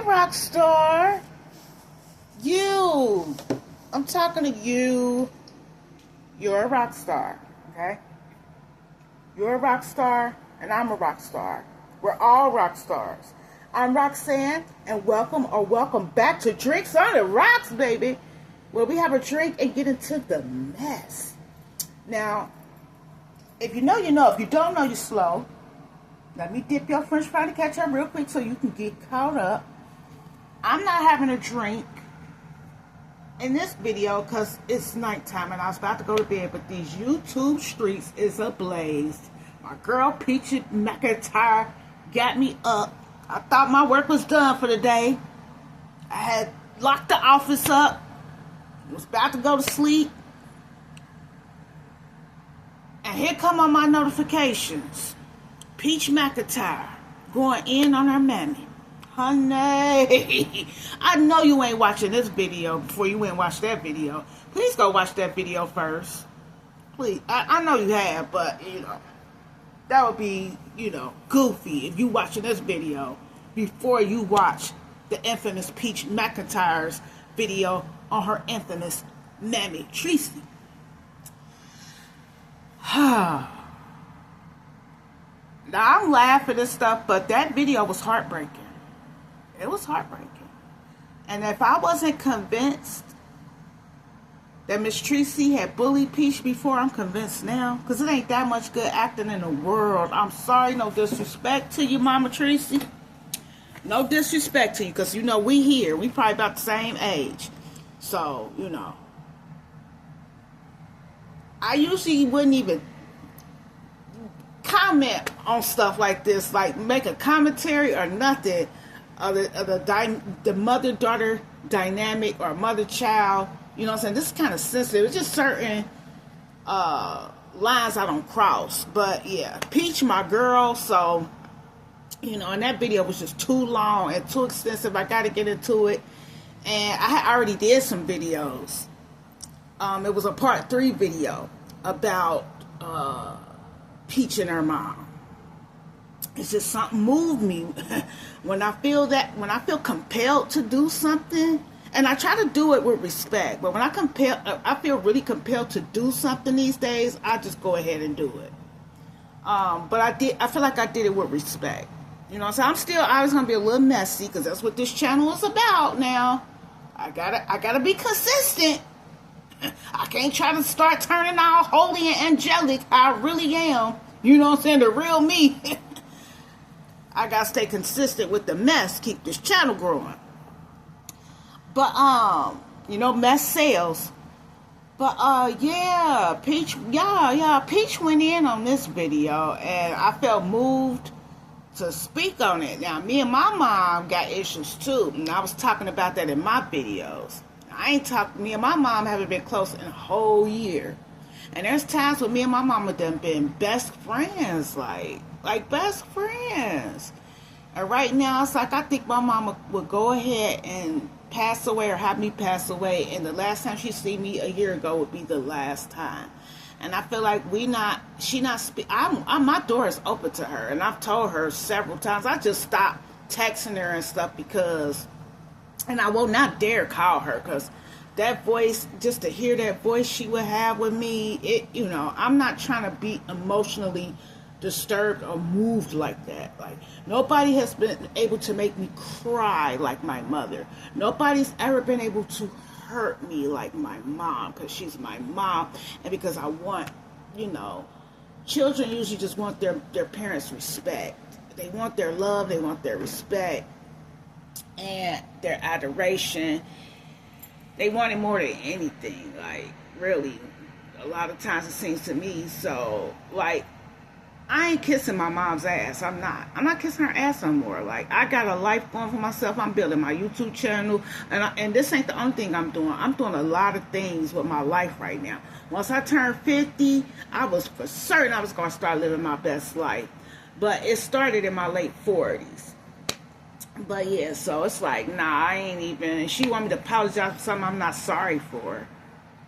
rock star. You. I'm talking to you. You're a rock star, okay? You're a rock star, and I'm a rock star. We're all rock stars. I'm Roxanne, and welcome back to Drinks on the Rocks, baby, where we have a drink and get into the mess. Now, if you know, you know. If you don't know, you're slow. Let me dip your French fry to catch up real quick so you can get caught up. I'm not having a drink in this video because it's nighttime and I was about to go to bed, but these YouTube streets is ablaze. My girl Peachy McIntyre got me up. I thought my work was done for the day. I had locked the office up. Was about to go to sleep. And here come on my notifications. Peach McIntyre going in on her mammy. Honey, I know you ain't watching this video before you went and watch that video. Please go watch that video first. Please. I know you have, but, that would be, goofy if you watching this video before you watch the infamous Peach McIntyre's video on her infamous Mammy Tricy. Now, I'm laughing and stuff, but that video was heartbreaking. It was heartbreaking. And if I wasn't convinced that Miss Treasie had bullied Peach before, I'm convinced now. Because it ain't that much good acting in the world. I'm sorry, no disrespect to you, Mama Treasie. No disrespect to you, because, we here. We probably about the same age. So, I usually wouldn't even comment on stuff like this, like make a commentary or nothing of the mother-daughter dynamic or mother-child. You know what I'm saying? This is kind of sensitive. It's just certain lines I don't cross. But yeah, Peach, my girl. So, and that video was just too long and too extensive. I got to get into it. And I had already did some videos. It was a part 3 video about Peach and her mom. It's just something moved me when I feel compelled to do something, and I try to do it with respect, but when I feel really compelled to do something these days, I just go ahead and do it. But I feel like I did it with respect. So I'm still always gonna be a little messy because that's what this channel is about now. I gotta be consistent. I can't try to start turning all holy and angelic. I really am. You know what I'm saying? The real me. I gotta stay consistent with the mess. Keep this channel growing. But, mess sells. But, yeah, Peach went in on this video. And I felt moved to speak on it. Now, me and my mom got issues, too. And I was talking about that in my videos. Me and my mom haven't been close in a whole year. And there's times when me and my mama done been best friends, like best friends. And right now, it's like I think my mama would go ahead and pass away or have me pass away. And the last time she see me a year ago would be the last time. And I feel like my door is open to her. And I've told her several times. I just stopped texting her and stuff because... And I will not dare call her because that voice, just to hear that voice she would have with me, I'm not trying to be emotionally disturbed or moved like that. Like, nobody has been able to make me cry like my mother. Nobody's ever been able to hurt me like my mom because she's my mom and because I want, children usually just want their parents' respect. They want their love, they want their respect. And their adoration. They want it more than anything. Like, really, a lot of times it seems to me. So, like, I ain't kissing my mom's ass. I'm not kissing her ass no more. Like, I got a life going for myself. I'm building my YouTube channel. And this ain't the only thing I'm doing. I'm doing a lot of things with my life right now. Once I turned 50, I was for certain I was going to start living my best life. But it started in my late 40s. But yeah, so it's like, nah, I ain't even. She want me to apologize for something I'm not sorry for.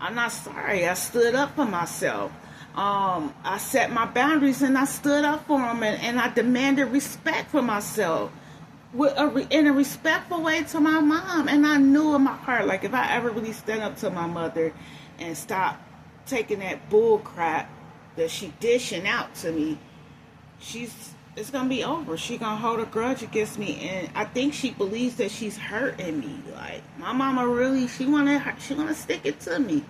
I'm not sorry. I stood up for myself. I set my boundaries and I stood up for them and I demanded respect for myself. in a respectful way to my mom. And I knew in my heart, like, if I ever really stand up to my mother and stop taking that bull crap that she dishing out to me, it's gonna be over. She gonna hold a grudge against me, and I think she believes that she's hurting me. Like, my mama really, she wanna stick it to me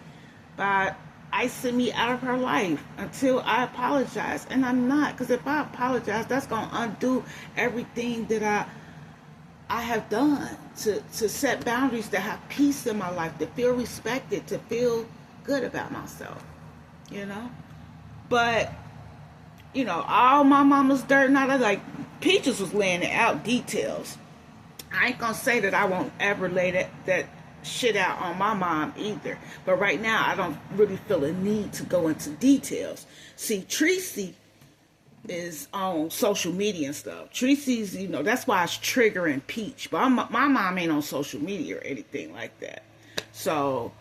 by icing me out of her life until I apologize, and I'm not. Because if I apologize, that's gonna undo everything that I have done to set boundaries, to have peace in my life, to feel respected, to feel good about myself, you know. But all my mama's dirt, not like Peaches was laying it out details. I ain't gonna say that I won't ever lay that shit out on my mom either. But right now, I don't really feel a need to go into details. See, Treasie is on social media and stuff. Treasie's, that's why it's triggering Peach. But my mom ain't on social media or anything like that. So,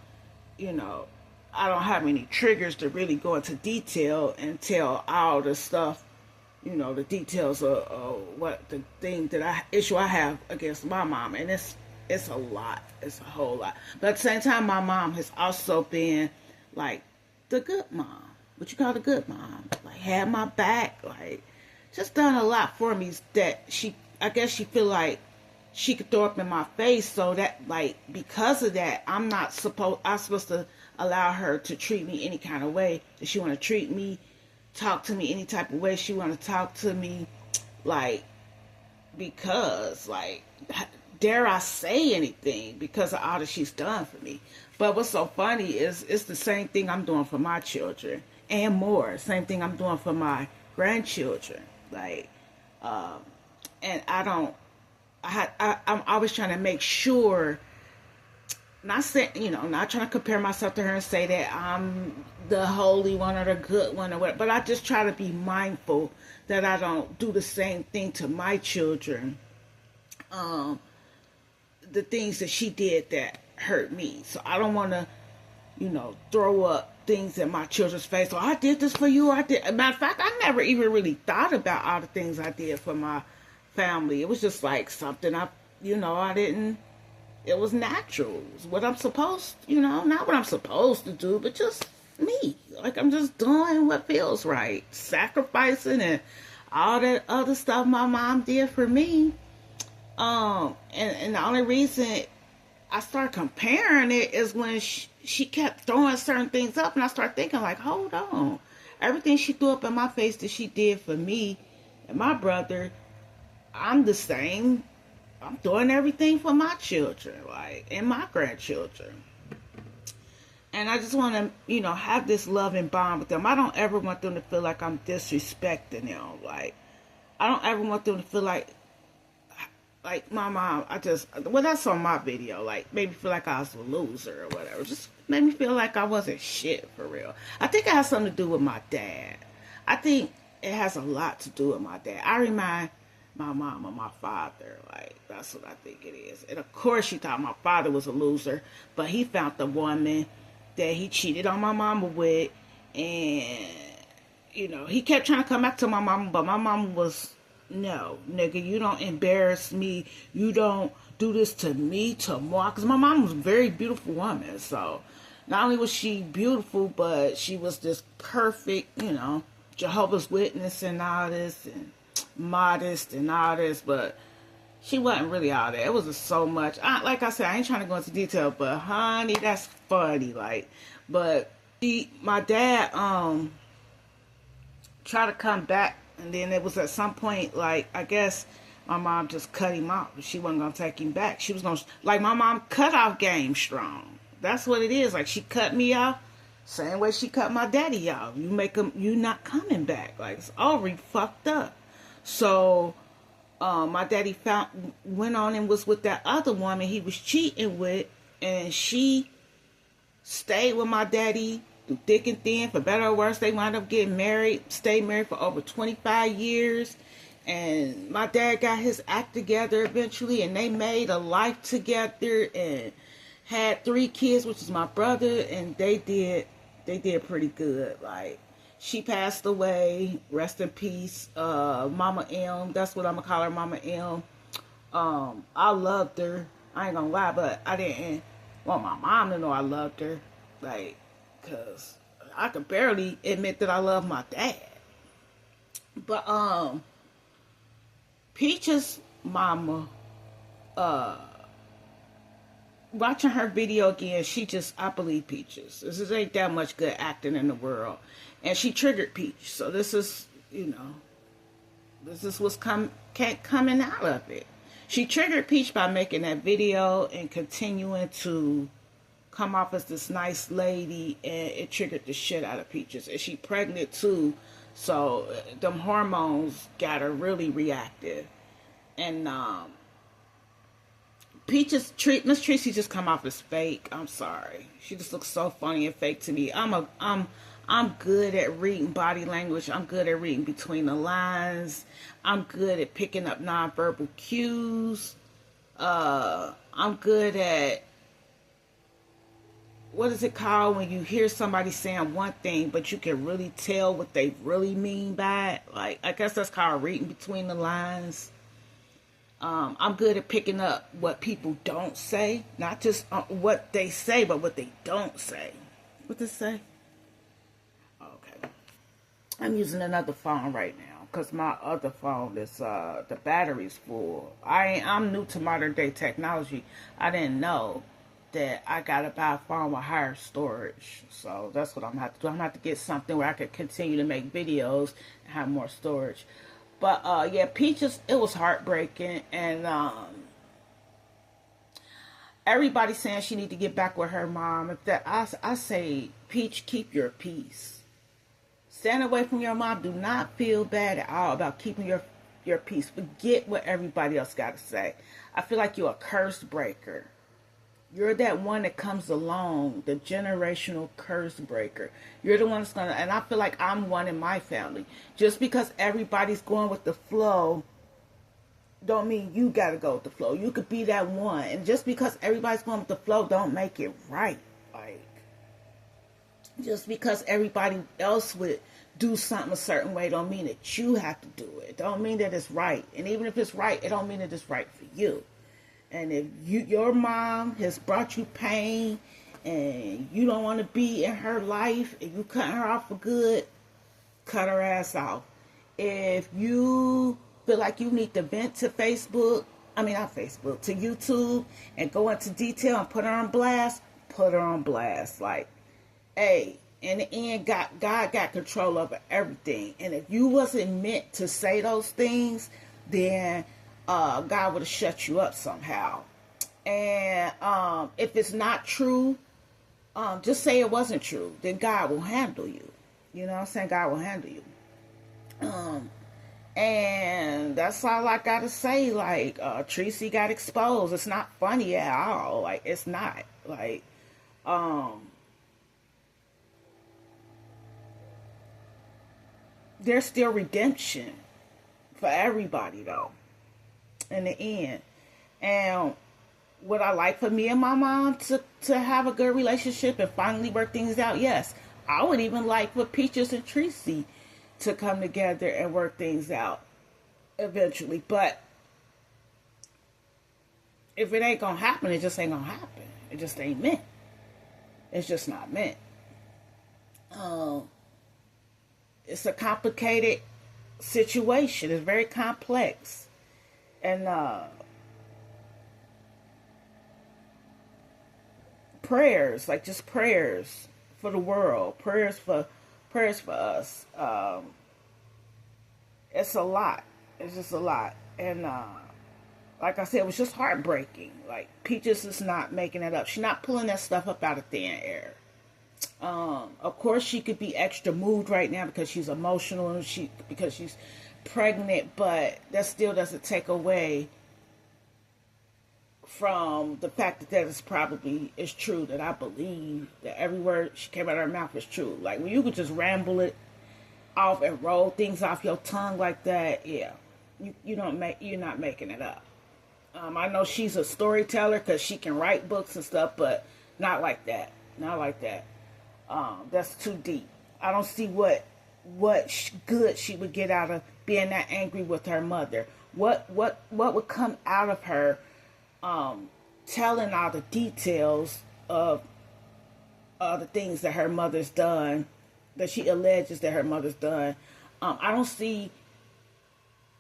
I don't have any triggers to really go into detail and tell all the stuff, the details of what the issue I have against my mom. And it's a lot. It's a whole lot. But at the same time, my mom has also been like the good mom. What you call the good mom? Like, had my back, like, just done a lot for me that I guess she feel like she could throw up in my face. So that, like, because of that, I'm supposed to allow her to treat me any kind of way that she want to treat me, talk to me any type of way she want to talk to me, like, because, like, dare I say anything because of all that she's done for me. But what's so funny is it's the same thing I'm doing for my children and more. Same thing I'm doing for my grandchildren. Like, and I'm always trying to make sure, not trying to compare myself to her and say that I'm the holy one or the good one or whatever, but I just try to be mindful that I don't do the same thing to my children. The things that she did that hurt me. So I don't want to, throw up things in my children's face. So I did this for you. Matter of fact, I never even really thought about all the things I did for my family. It was just like something I didn't. It was natural. It was what I'm supposed, not what I'm supposed to do, but just me. Like, I'm just doing what feels right. Sacrificing and all that other stuff my mom did for me. And the only reason I started comparing it is when she kept throwing certain things up, and I started thinking, like, hold on. Everything she threw up in my face that she did for me and my brother, I'm the same. I'm doing everything for my children, like, and my grandchildren. And I just want to, have this loving bond with them. I don't ever want them to feel like I'm disrespecting them. Like, I don't ever want them to feel like my mom, that's on my video, like, made me feel like I was a loser or whatever. Just made me feel like I wasn't shit, for real. I think it has something to do with my dad. I think it has a lot to do with my dad. I remind my mom of my father. Like, that's what I think it is. And of course she thought my father was a loser, but he found the woman that he cheated on my mama with, and he kept trying to come back to my mama, but my mama was, no, nigga, you don't embarrass me, you don't do this to me, to more, because my mom was a very beautiful woman. So not only was she beautiful, but she was this perfect, Jehovah's Witness and all this, and modest and all this, but she wasn't really all that. It was just so much. Like I said, I ain't trying to go into detail, but honey, that's funny. Like, but my dad tried to come back, and then it was at some point, like, I guess my mom just cut him off. She wasn't gonna take him back. She was gonna, like, my mom cut off game strong. That's what it is. Like, she cut me off same way she cut my daddy off. You not coming back. Like, it's already fucked up. So my daddy went on and was with that other woman he was cheating with, and she stayed with my daddy through thick and thin, for better or worse. They wound up getting married, stayed married for over 25 years, and my dad got his act together eventually, and they made a life together and had 3 kids, which is my brother, and they did pretty good. Like, she passed away, rest in peace, Mama M, that's what I'm gonna call her, Mama M. I loved her. I ain't gonna lie, but I didn't want my mom to know I loved her. Like, cause I could barely admit that I love my dad. But Peach's mama, watching her video again, I believe Peaches. This ain't that much good acting in the world. And she triggered Peach. So this is, this is what's coming out of it. She triggered Peach by making that video and continuing to come off as this nice lady, and it triggered the shit out of Peaches. And she pregnant too, so them hormones got her really reactive. And Miss Treasie just come off as fake. I'm sorry. She just looks so funny and fake to me. I'm good at reading body language. I'm good at reading between the lines. I'm good at picking up nonverbal cues. I'm good at, what is it called when you hear somebody saying one thing, but you can really tell what they really mean by it? Like, I guess that's called reading between the lines. I'm good at picking up what people don't say. Not just what they say, but what they don't say. What they say? Okay. I'm using another phone right now because my other phone is, the battery's full. I'm new to modern day technology. I didn't know that I gotta buy a phone with higher storage. So that's what I'm gonna have to do. I'm gonna have to get something where I can continue to make videos and have more storage. But yeah, Peaches, it was heartbreaking, and everybody saying she need to get back with her mom. If that, I say, Peach, keep your peace. Stand away from your mom. Do not feel bad at all about keeping your peace. Forget what everybody else got to say. I feel like you're a curse breaker. You're that one that comes along, the generational curse breaker. You're the one that's going to, and I feel like I'm one in my family. Just because everybody's going with the flow, don't mean you got to go with the flow. You could be that one. And just because everybody's going with the flow, don't make it right. Like, just because everybody else would do something a certain way, don't mean that you have to do it. Don't mean that it's right. And even if it's right, it don't mean that it's right for you. And if your mom has brought you pain and you don't want to be in her life and you cut her off for good, cut her ass off. If you feel like you need to vent to to YouTube and go into detail and put her on blast, put her on blast. Like, hey, in the end, God got control over everything. And if you wasn't meant to say those things, then God would have shut you up somehow. And if it's not true, just say it wasn't true. Then God will handle you. You know what I'm saying? God will handle you. And that's all I gotta say. Like, Treasie got exposed. It's not funny at all. Like, it's not. Like, there's still redemption for everybody, though, in the end. And would I like for me and my mom to have a good relationship and finally work things out? Yes. I would even like for Peaches and Treasie to come together and work things out eventually. But if it ain't gonna happen, it just ain't gonna happen. It just ain't meant. It's just not meant. It's a complicated situation. It's very complex. And prayers, like just prayers for the world, prayers for us. It's a lot. It's just a lot. And like I said, it was just heartbreaking. Like, Peaches is not making it up. She's not pulling that stuff up out of thin air. Of course, she could be extra moved right now because she's emotional and because she's pregnant, but that still doesn't take away from the fact that is true, that I believe that every word she came out of her mouth is true. Like, when you could just ramble it off and roll things off your tongue like that, yeah, you're not making it up. I know she's a storyteller because she can write books and stuff, but not like that. Not like that. That's too deep. I don't see what good she would get out of being that angry with her mother. what would come out of her, telling all the details of the things that her mother's done, that she alleges that her mother's done. I don't see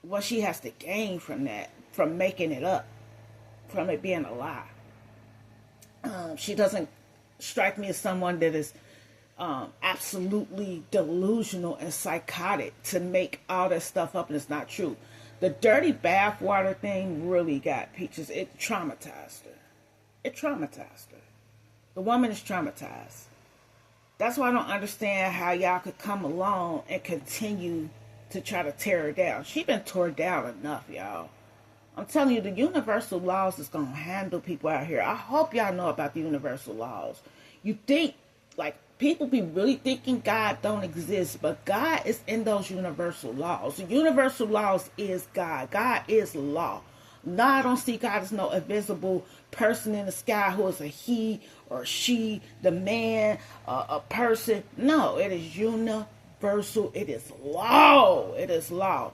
what she has to gain from that, from making it up, from it being a lie. She doesn't strike me as someone that is absolutely delusional and psychotic to make all that stuff up and it's not true. The dirty bathwater thing really got Peaches. It traumatized her. It traumatized her. The woman is traumatized. That's why I don't understand how y'all could come along and continue to try to tear her down. She been torn down enough, y'all. I'm telling you, the universal laws is going to handle people out here. I hope y'all know about the universal laws. You think, like, people be really thinking God don't exist, but God is in those universal laws. The universal laws is God. God is law. No, I don't see God as no invisible person in the sky who is a he or she, the man, a person. No, it is universal. It is law. It is law.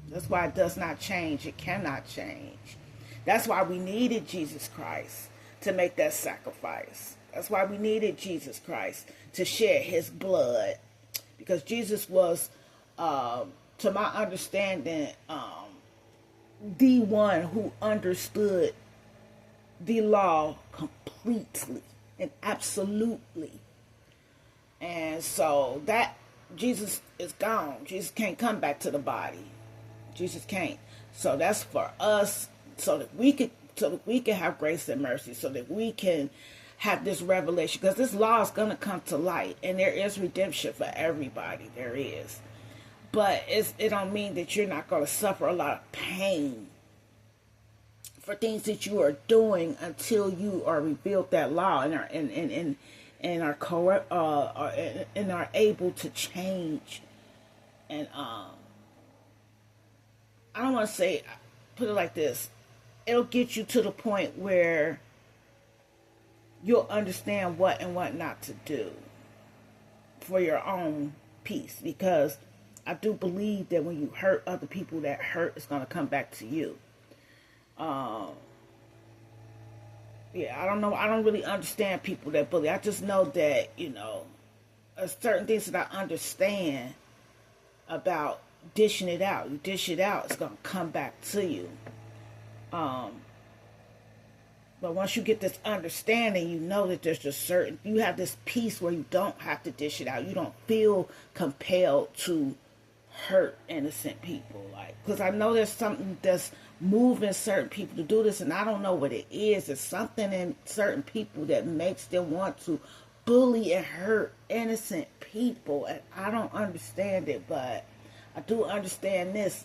That's why it does not change. It cannot change. That's why we needed Jesus Christ to make that sacrifice. That's why we needed Jesus Christ to shed his blood. Because Jesus was, to my understanding, the one who understood the law completely and absolutely. And so that Jesus is gone. Jesus can't come back to the body. Jesus can't. So that's for us, so that we can have grace and mercy, so that we can have this revelation, because this law is going to come to light, and there is redemption for everybody. There is. But it don't mean that you're not going to suffer a lot of pain for things that you are doing until you are revealed that law and are correct, and are able to change. And I don't want to say, put it like this, it'll get you to the point where you'll understand what and what not to do for your own peace. Because I do believe that when you hurt other people, that hurt is going to come back to you. Yeah, I don't know. I don't really understand people that bully. I just know that, there's certain things that I understand about dishing it out. You dish it out, it's going to come back to you. But once you get this understanding, you know that there's just you have this peace where you don't have to dish it out. You don't feel compelled to hurt innocent people. Because I know there's something that's moving certain people to do this, and I don't know what it is. It's something in certain people that makes them want to bully and hurt innocent people, and I don't understand it, but I do understand this,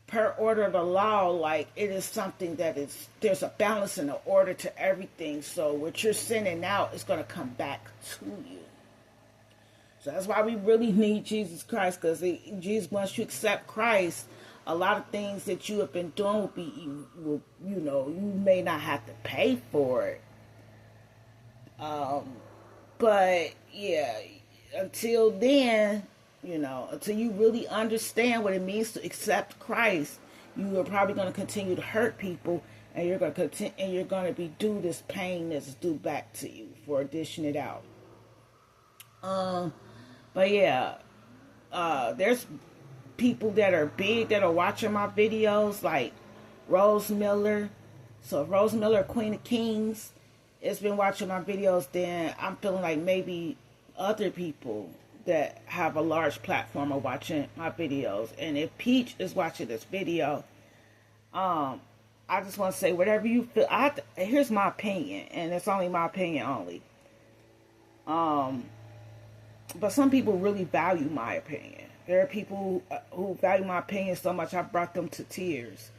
per order of the law, it is something that there's a balance and an order to everything. So what you're sending out is going to come back to you. So that's why we really need Jesus Christ, because Jesus, once you accept Christ, a lot of things that you have been doing you may not have to pay for it. But yeah, until then, until you really understand what it means to accept Christ, you are probably going to continue to hurt people, and you're going to continue, and you're going to be due this pain that's due back to you for dishing it out. But yeah, there's people that are big that are watching my videos, like Rose Miller. So if Rose Miller, Queen of Kings, has been watching my videos, then I'm feeling like maybe other people that have a large platform are watching my videos. And if Peach is watching this video, I just want to say, whatever you feel, here's my opinion, and it's only my opinion only. But some people really value my opinion. There are people who value my opinion so much I brought them to tears.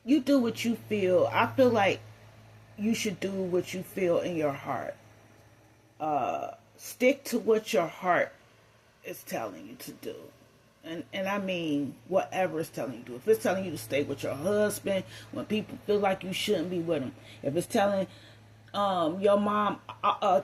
You do what you feel. I feel like you should do what you feel in your heart. Stick to what your heart is telling you to do. And I mean, whatever it's telling you to do. If it's telling you to stay with your husband when people feel like you shouldn't be with them. If it's telling your mom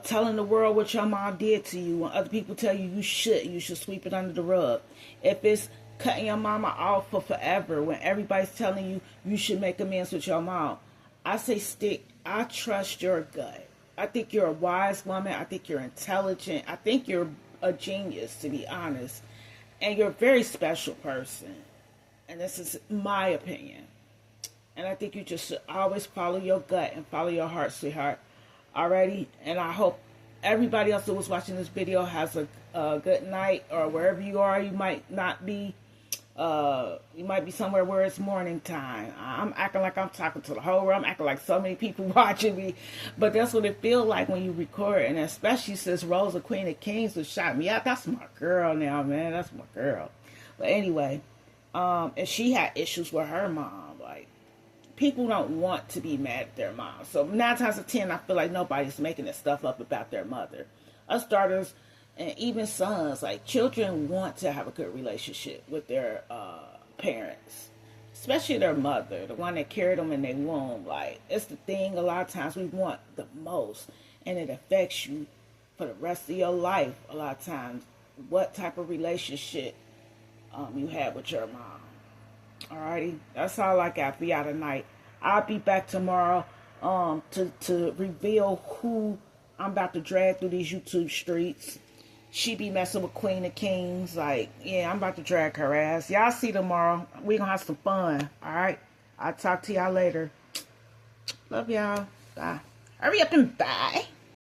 telling the world what your mom did to you, when other people tell you you should sweep it under the rug. If it's cutting your mama off for forever, when everybody's telling you you should make amends with your mom, I say I trust your gut. I think you're a wise woman. I think you're intelligent. I think you're a genius, to be honest. And you're a very special person. And this is my opinion. And I think you just should always follow your gut and follow your heart, sweetheart. Alrighty? And I hope everybody else that was watching this video has a good night, or wherever you are. You might not be, you might be somewhere where it's morning time. I'm acting like I'm talking to the whole world. I'm acting like so many people watching me. But that's what it feels like when you record. And especially since Rosa, Queen of Kings, was shot me out. That's my girl now, man. That's my girl. But anyway, and she had issues with her mom. Like, people don't want to be mad at their mom. So 9 times out of 10, I feel like nobody's making this stuff up about their mother. Us daughters and even sons, like, children want to have a good relationship with their parents, especially their mother, the one that carried them in their womb. Like, it's the thing a lot of times we want the most, and it affects you for the rest of your life a lot of times, what type of relationship you have with your mom. Alrighty, that's all I got for y'all tonight. I'll be back tomorrow to reveal who I'm about to drag through these YouTube streets. She be messing with Queen of Kings. Like, yeah, I'm about to drag her ass. Y'all see tomorrow. We gonna have some fun. Alright? I'll talk to y'all later. Love y'all. Bye. Hurry up and bye.